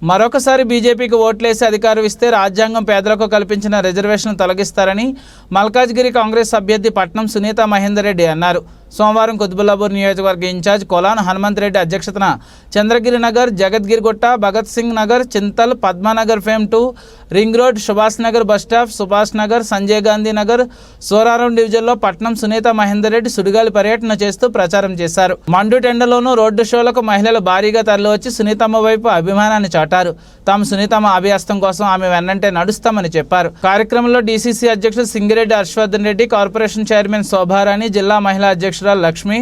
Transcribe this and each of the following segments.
మరొకసారి బీజేపీకి ఓట్లేసి అధికారం ఇస్తే రాజ్యాంగం పేదలకు కల్పించిన రిజర్వేషన్ తొలగిస్తారని మల్కాజ్గిరి కాంగ్రెస్ అభ్యర్థి పట్నం సునీత మహేందర్ రెడ్డి అన్నారు. సోమవారం కుతుబుల్లాపూర్ నియోజకవర్గ ఇన్ఛార్జ్ కొలాన్ హనుమంత్ రెడ్డి అధ్యక్షతన Chandragiri Nagar, Jagadgirigutta, Bhagat Singh Nagar, Chintal, Padmanagar phase 2, ring road, Subhash Nagar bus stop, Subhash Nagar, Sanjay Gandhi Nagar, Suraram డివిజన్లో పట్నం సునీత మహేందర్ రెడ్డి సుడిగాలి పర్యటన చేస్తూ ప్రచారం చేశారు. మండు టెండలోనూ రోడ్డు షోలకు మహిళలు భారీగా తరలివచ్చి సునీతమ్మ వైపు అభిమానాన్ని చాటారు. తాము సునీతమ్మ అభ్యాస్తం కోసం ఆమె వెన్నంటే నడుస్తామని చెప్పారు. కార్యక్రమంలో డీసీసీ అధ్యక్షుడు సింగిరెడ్డి హర్షవర్ధన్ రెడ్డి, కార్పొరేషన్ చైర్మన్ శోభారాణి, జిల్లా మహిళా అధ్యక్షురాలు లక్ష్మి,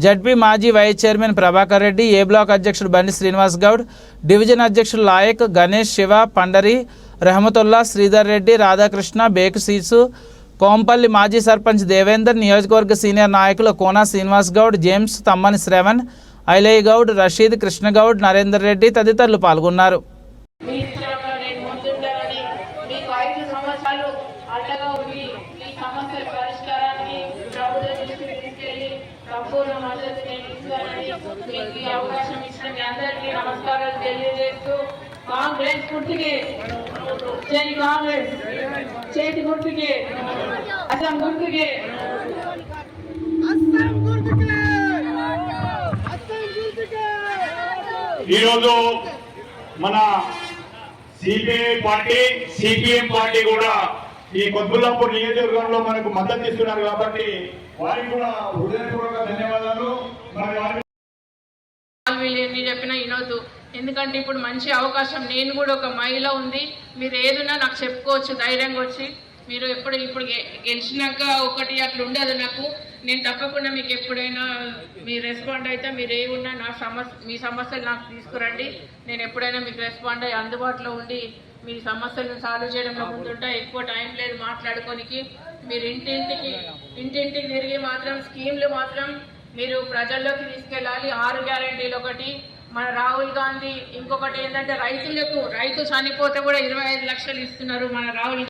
జడ్పీ మాజీ వైస్ చైర్మన్ ప్రభాకర్ రెడ్డి, ఏ బ్లాక్ అధ్యక్షుడు బండి శ్రీనివాస్ గౌడ్, డివిజన్ అధ్యక్షుడు లాయక్, గణేష్, శివ, పండరి, రెహమతుల్లా, శ్రీధర్ రెడ్డి, రాధాకృష్ణ, బేకు సీసు, కోంపల్లి మాజీ సర్పంచ్ దేవేందర్, నియోజకవర్గ సీనియర్ నాయకులు కోనా శ్రీనివాస్ గౌడ్, జేమ్స్, తమ్మని శ్రవణ్, ఐలయ్య గౌడ్, రషీద్, కృష్ణగౌడ్, నరేందర్ రెడ్డి తదితరులు పాల్గొన్నారు. కాంగ్రెస్ గుర్తుకే జై కాంగ్రెస్, చేతి గుర్తుకే, అస్సాం గుర్తుకే, ఈరోజు మన సిపిఐ పార్టీ, సిపిఎం పార్టీ కూడా ఈ కుతుబుల్లాపూర్ నియోజకవర్గంలో మనకు మద్దతు ఇస్తున్నారు కాబట్టి వారికి కూడా హృదయపూర్వక ధన్యవాదాలు. వీళ్ళు ఎన్ని చెప్పినా వినొద్దు, ఎందుకంటే ఇప్పుడు మంచి అవకాశం. నేను కూడా ఒక మహిళ ఉంది, మీరు ఏదున్నా నాకు చెప్పుకోవచ్చు ధైర్యంగా వచ్చి. మీరు ఇప్పుడు గెలిచినాక ఒకటి అట్లా ఉండదు నాకు. నేను తప్పకుండా మీకు ఎప్పుడైనా మీరు రెస్పాండ్ అయితే, మీరు ఏ ఉన్నా నా మీ సమస్యలు నాకు తీసుకురండి. నేను ఎప్పుడైనా మీకు రెస్పాండ్ అయ్యి అందుబాటులో ఉండి మీ సమస్యలను సాల్వ్ చేయడంలో ముందుంటా. ఎక్కువ టైం లేదు మాట్లాడుకోనికి. మీరు ఇంటింటికి తిరిగి మాత్రం స్కీమ్లు మాత్రం మీరు ప్రజల్లోకి తీసుకెళ్ళాలి. 6 గ్యారెంటీలు ఒకటి, మన రాహుల్ గాంధీ ఇంకొకటి ఏంటంటే రైతు చనిపోతే కూడా 25 లక్షలు ఇస్తున్నారు మన రాహుల్